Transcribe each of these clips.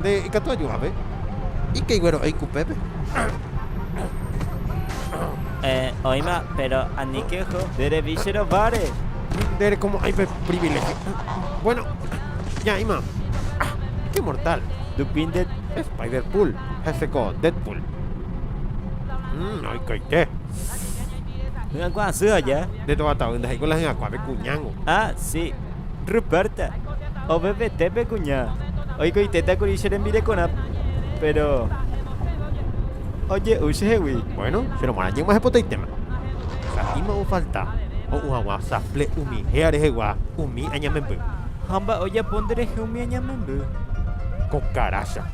de y que tú ayúdame. ¿Y qué güero hay cupepe? Oima, pero a ni quejo, de bichero vare. Dere como hay privilegio. Bueno, ya, Ima. Qué mortal. Dupin de Spider-Pool. Jefe con Deadpool. No hay que te. una guasua ya. De todo atado, donde hay con las acuabe cuñango. Ah, sí. Ruperta. O bebé te pecuña. Oigo y teta curisher en vire con pero. Oye, usewi. Bueno, se lo mara más de tema. Ima o falta. O un agua saple umi. Heare hewa. Umi añamembe. Hamba oye pondere humi anyamembu. Cocaracha.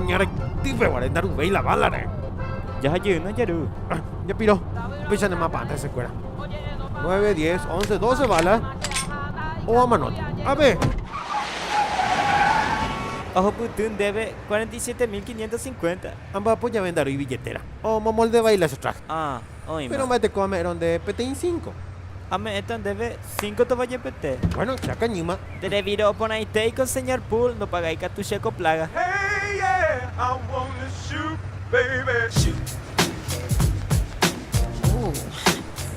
Ñare, tipe vale dar un ve la bala, Ya hay no yaru. Ya piro. Pues ya no más para antes se cuera. 9, 10, 11, 12 balas. O a manote. A ver. Ojo putun debe 47.550. Amba apoya vender y billetera. O momol de bailar su traje. Ah, oima. Pero me te comeron de PTI 5. Ame etan debe 5 tobaye pete. Bueno, chaca ñima. Dere viro ponaite y con señor pool no pagáis que tu checo plaga. Hey, yeah, I wanna shoot, baby. Shoot.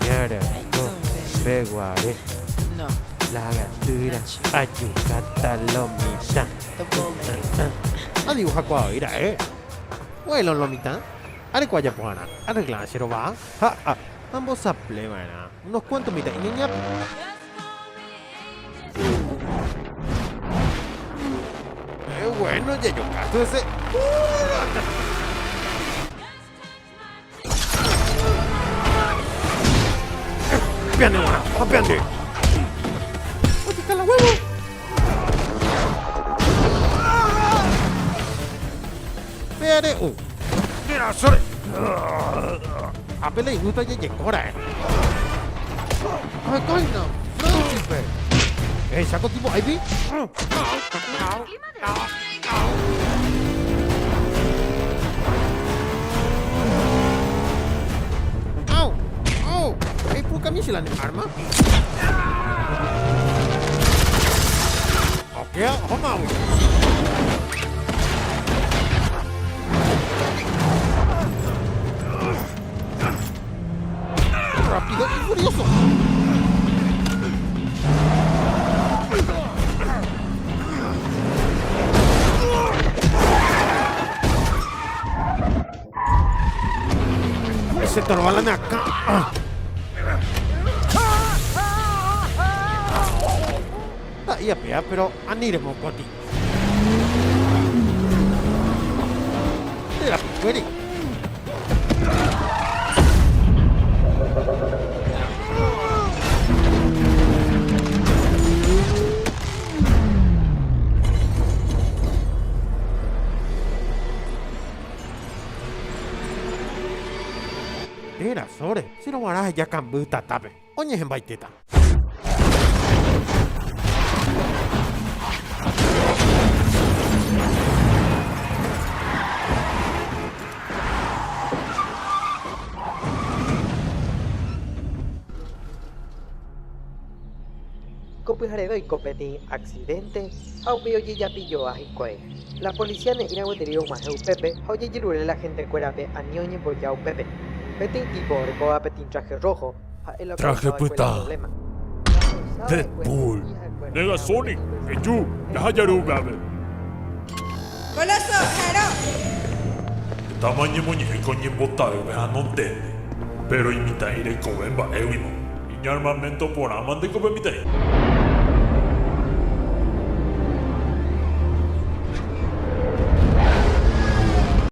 Ñara, reguare. No, La gatura. Ayucata lomita. A dibujar cuadro, mira, Bueno, lomita. Are cuaya puana. Arreglan, se lo va. Ambos saple, mana. Unos cuantos mitad. Y niña. Bueno, ya yo caso ese. ¡Apiande, mana! ¡Apiande! ¡Oye, cala huevo! ¡Pere! ¡Mira, sorry! Apele y gusto ya llegora, ¡Ay, coño! ¡Príncipe! ¿Saco tipo Ivy? ¡Au! ¡Au! ¿Por qué me se la arma? Ok, vamos. Rápido y furioso. Se te lo van acá. Iya, pea, pero aniremo coti. Era puede. Era sore, si no van ya cambuta tape. Oye, en baiteta. Copijarego y copeti accidente, aupio y ya pillo a Hikue. La policía ne ira guaterio más Pepe, oye yirule la gente cuerape a ñoñe boyao Pepe. Petin tipo recoa petin traje rojo, Traje puta. Deadpool. Nega Sonic. Eju. Nahayaru gabe. Coloso, Jaro. Tamaño muñeco ni botabe no entende. Pero imita ire cobemba ewimo. Y armamento por aman de cobe mitai.